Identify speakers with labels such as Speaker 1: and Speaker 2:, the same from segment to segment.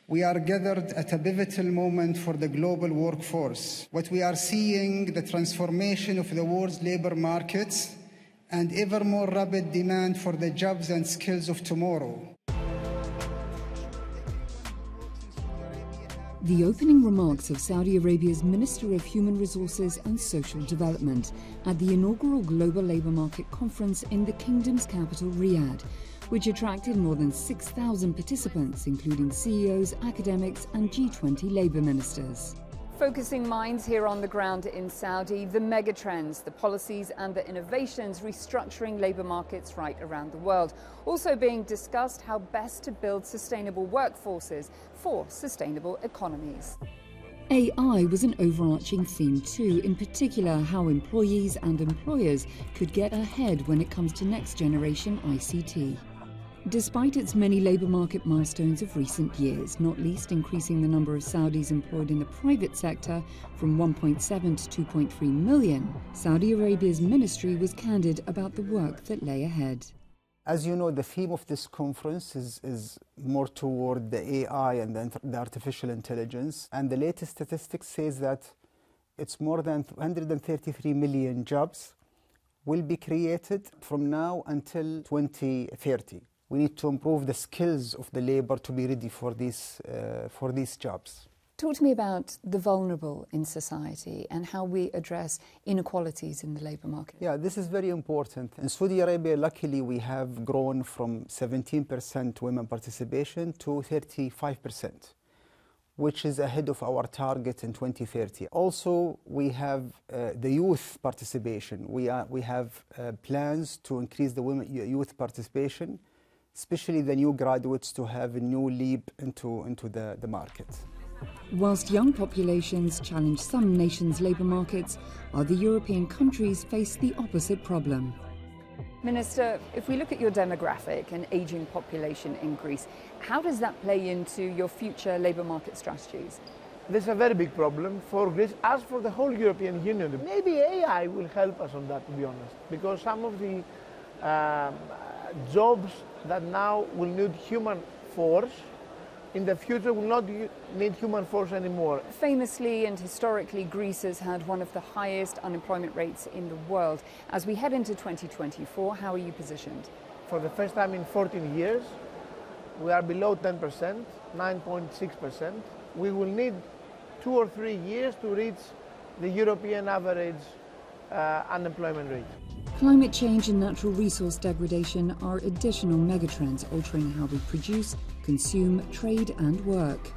Speaker 1: We are gathered at a pivotal moment for the global workforce. What we are seeing, the transformation of the world's labor markets and ever more rapid demand for the jobs and skills of tomorrow.
Speaker 2: The opening remarks of Saudi Arabia's Minister of Human Resources and Social Development at the inaugural Global Labour Market Conference in the kingdom's capital, Riyadh, which attracted more than 6,000 participants, including CEOs, academics and G20 labour ministers.
Speaker 3: Focusing minds here on the ground in Saudi, the megatrends, the policies and the innovations restructuring labour markets right around the world. Also being discussed how best to build sustainable workforces for sustainable economies.
Speaker 2: AI was an overarching theme too, in particular how employees and employers could get ahead when it comes to next generation ICT. Despite its many labour market milestones of recent years, not least increasing the number of Saudis employed in the private sector from 1.7 to 2.3 million, Saudi Arabia's ministry was candid about the work that lay ahead.
Speaker 4: As you know, the theme of this conference is more toward the AI and the artificial intelligence. And the latest statistics says that it's more than 133 million jobs will be created from now until 2030. We need to improve the skills of the labor to be ready for these jobs.
Speaker 3: Talk to me about the vulnerable in society and how we address inequalities in the labour market.
Speaker 4: Yeah, this is very important. In Saudi Arabia, luckily, we have grown from 17% women participation to 35%, which is ahead of our target in 2030. Also, we have the youth participation. We have plans to increase the youth participation, especially the new graduates, to have a new leap into the market.
Speaker 2: Whilst young populations challenge some nations' labour markets, other European countries face the opposite problem.
Speaker 3: Minister, if we look at your demographic and ageing population in Greece, how does that play into your future labour market strategies?
Speaker 5: This is a very big problem for Greece, as for the whole European Union. Maybe AI will help us on that, to be honest, because some of the jobs that now will need human force, in the future will not need human force anymore.
Speaker 3: Famously and historically, Greece has had one of the highest unemployment rates in the world. As we head into 2024, how are you positioned?
Speaker 5: For the first time in 14 years, we are below 10%, 9.6%. We will need 2 or 3 years to reach the European average unemployment rate.
Speaker 2: Climate change and natural resource degradation are additional megatrends altering how we produce, consume, trade and work.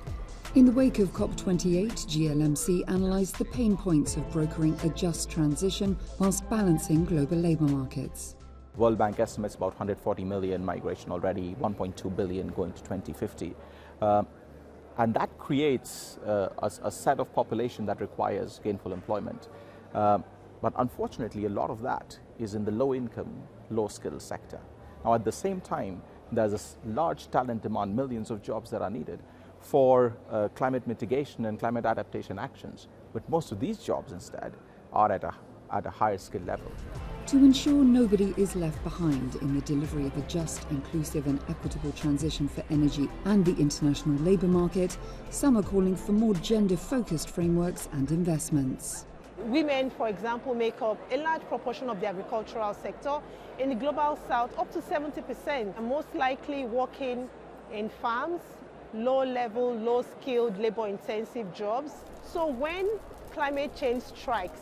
Speaker 2: In the wake of COP28, GLMC analysed the pain points of brokering a just transition whilst balancing global labour markets.
Speaker 6: World Bank estimates about 140 million migration already, 1.2 billion going to 2050. And that creates a set of population that requires gainful employment. But unfortunately, a lot of that is in the low-income, low-skill sector. Now, at the same time, there's a large talent demand, millions of jobs that are needed for climate mitigation and climate adaptation actions. But most of these jobs, instead, are at a higher skill level.
Speaker 2: To ensure nobody is left behind in the delivery of a just, inclusive and equitable transition for energy and the international labour market, some are calling for more gender-focused frameworks and investments.
Speaker 7: Women, for example, make up a large proportion of the agricultural sector. In the global south, up to 70% are most likely working in farms, low-level, low-skilled, labour-intensive jobs. So when climate change strikes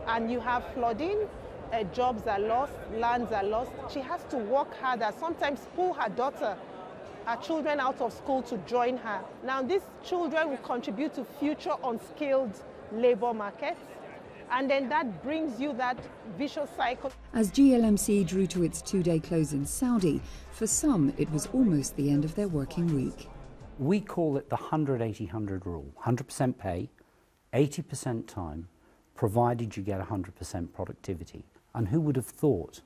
Speaker 7: and you have flooding, jobs are lost, lands are lost, she has to work harder, sometimes pull her children out of school to join her. Now, these children will contribute to future unskilled labour markets. And then that brings you that vicious cycle.
Speaker 2: As GLMC drew to its 2-day close in Saudi, for some it was almost the end of their working week.
Speaker 8: We call it the 100-80-100 rule. 100% pay, 80% time, provided you get 100% productivity. And who would have thought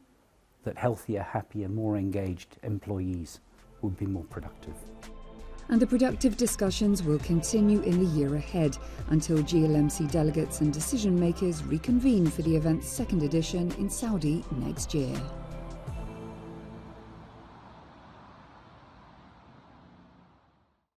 Speaker 8: that healthier, happier, more engaged employees would be more productive?
Speaker 2: And the productive discussions will continue in the year ahead until GLMC delegates and decision makers reconvene for the event's second edition in Saudi next year.